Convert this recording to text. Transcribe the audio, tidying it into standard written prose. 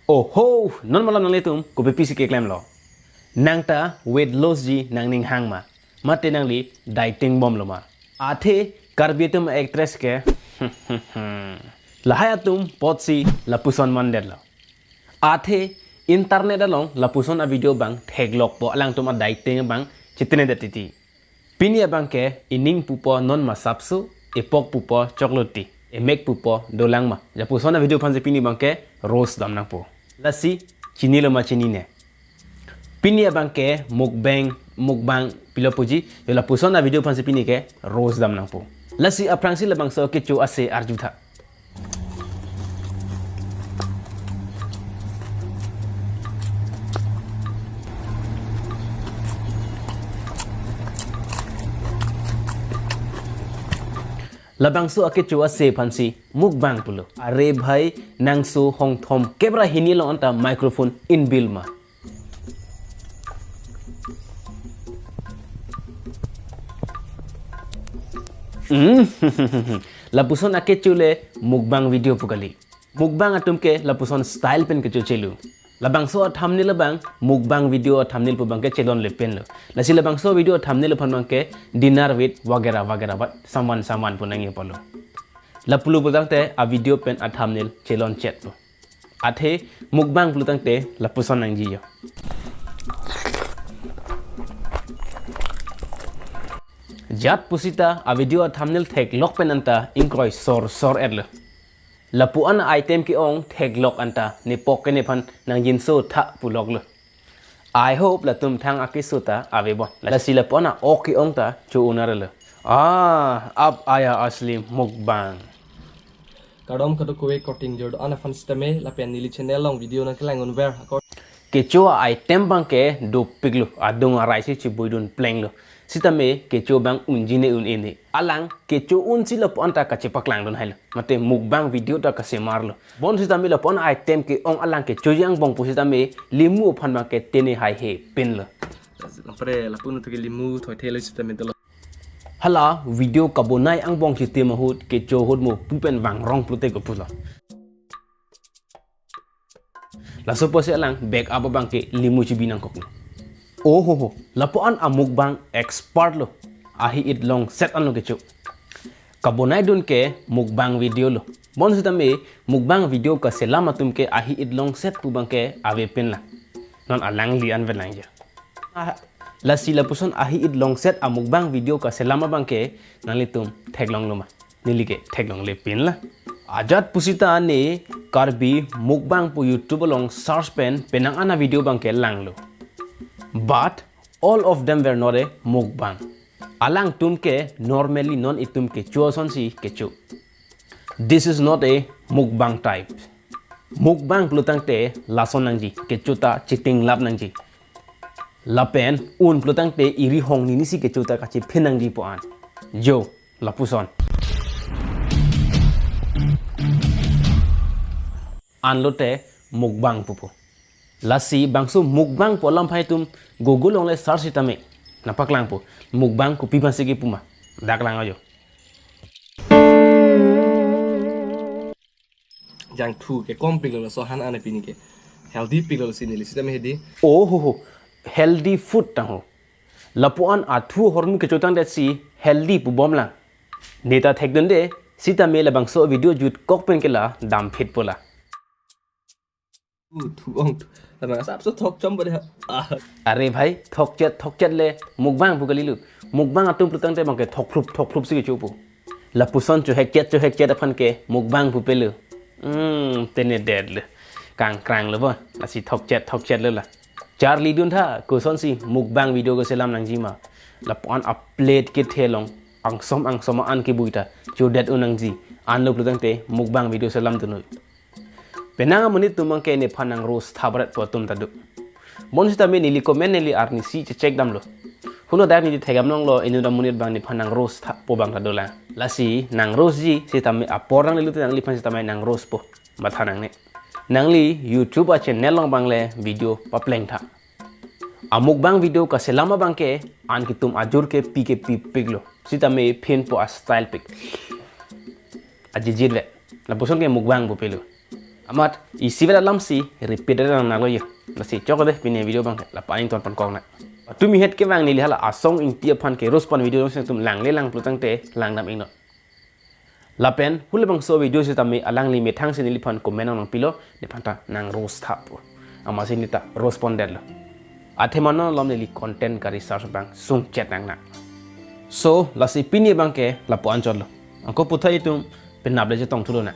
Oh ho, non malam nang letum ko bepisi ke klem lo. Nang ta weight loss ji nang ning hang ma. Mate nang li dieting bom lo ma. Athe karbitum actress ke. Lahaya tum potsi lapuson mandet lo. Athe internet along lapuson a video bang theglok po alang tum a dieting bang chitne datiti. Pinia bang ke ining pupo non masapsu epok pupo chokloti. Emek pupo dolang ma. Lapuson a video panse pini bang ke roast dam nang po. Lasi chini lo macini ne. Pini abang ke mukbang pilo puji yo la puson na video pansi pini ke rose dam nang po. Lasi aprangsi labang so ke chu ase arjutha. Labang so ake chua se pansi mukbang pulo. Are bhai nang so hong thom kebra hinilo anta microphone in bill ma. Lapuson ake chule mukbang video pugali. Mukbang atum ke lapuson style pen ke chelu. Labang so thumbnail bang mukbang video thumbnail pu bang ke chelon le pen lo. Lasi labang so video thumbnail pan bang ke dinner with wagera but saman pun nangi polo. Lapulu putang te a video pen a thumbnail chelon chat po. Athe mukbang putang te lapuson nang jiyo. Jat pusita a video a thumbnail thek lok pen anta inkroi sor erlo. Lapuan item ki ong thek lok anta ni poke ne phan nang yin so tha pulok lo. I hope la tum thang akisuta avebo. La sila pona oki ong ta chu unarelo. Ab aya asli mukbang. Kadom kado kowe cutting jod ana fan stame la pen nili channel long video na kelangon ver Kecoa item bang ke do piglo adong arai si chibuidun pleng lo. Sitame keco bang unjine ene. Alang keco unsi la pon ta kacepak lang don hailo. Mate mukbang video ta kasemar lo. Bon sitame la pon item ke ong alang keco yang bong pusitame limu phan bang ke tene hai he pin lo. Pre la pun to ke limu thoi thelo sitame to. Hala video kabonai ang bong chite mahut keco hod mo pupen bang rong plute ko pulo. La suppose alang back up bang ke limu chibinang kokno. Oh ho, lapuan a mukbang expert lo. Ahi it long set an lo kecho. Kabonai dun ke mukbang video lo. Bon sitame mukbang video ka selama tum ke ahi it long set pu bang ke ave pen la. Non alang li an velang ja. La sila puson ahi it long set a mukbang video ka selama bang ke nalitum theglong lo ma. Nilike theglong le pin la. Ajat pusita ne karbi mukbang pu YouTube long search pen penang ana video bang ke lang lo. But all of them were not a mukbang. Alang tumke normally non itumke chuoson si kechu. This is not a mukbang type. Mukbang plutang te lason nangji kechuta chiting lap nangji. Lapen un plutang te iri hong nini si kechuta kachi pinangji po an. Jo lapuson. Anlote mukbang pupo. Lasi bangsu mukbang po lam phai tum Google ongle search itame napak lang po mukbang ko pipan sige puma dak lang ayo Jang thu ke kom piglo so han ana pini ke healthy piglo sinili sitame hedi. Oh ho healthy food ta ho lapuan athu hormu ke chotang dat si healthy pu bom lang neta thekdon de sita mela bangso video jut kokpen ke la dam fit pola Thu ong la sap so thok chom bade Are bhai thok chat le mukbang bugalilu mukbang atum plutang te bangke thok phrup sige chupu la puson chu hek chat aphan ke mukbang pu pelu tene dead le kang krang le ba la si thok chat le la Charlie dun tha ko son si mukbang video ko selam nang jima la pon upload ke thelong ang som an ke buita chu dead unang ji an lo plutang te mukbang video selam tunoi Penanga menit tumang ke ne phanang rose thabrat potum tadu. Bon sitame nili comment nili arni si check dam lo. Huno dar ni thegam nong lo inu dam menit bang ni phanang rose po bang tadola. Lasi nang rose ji sitame aporang lilu tang li phan sitame nang rose po mathanang ne. Nangli YouTube a channel long bang le video papleng tha. Amuk bang video ka selama bang ke an kitum ajur ke piglo. Sitame pin po a style pic. Ajijit le. La puson ke mukbang po pelo. amat isi vet alam si repeat ada nang lo ye la si chok de pine video bang la pa ing ton pan kong na tu mi het ke wang ni li hala asong ing ti phan ke ros pan video se tum lang le lang plutang te lang nam ing no la pen hule bang so video se tam mi alang li me thang se ni li phan comment nang pilo ne phan ta nang ros tha pu ama se ni ta responded lo athe man lom ne li content ka research bang sung chat nang na so la si pini bang ke la po an chol lo angko puthai tum pen nable je tong thulo na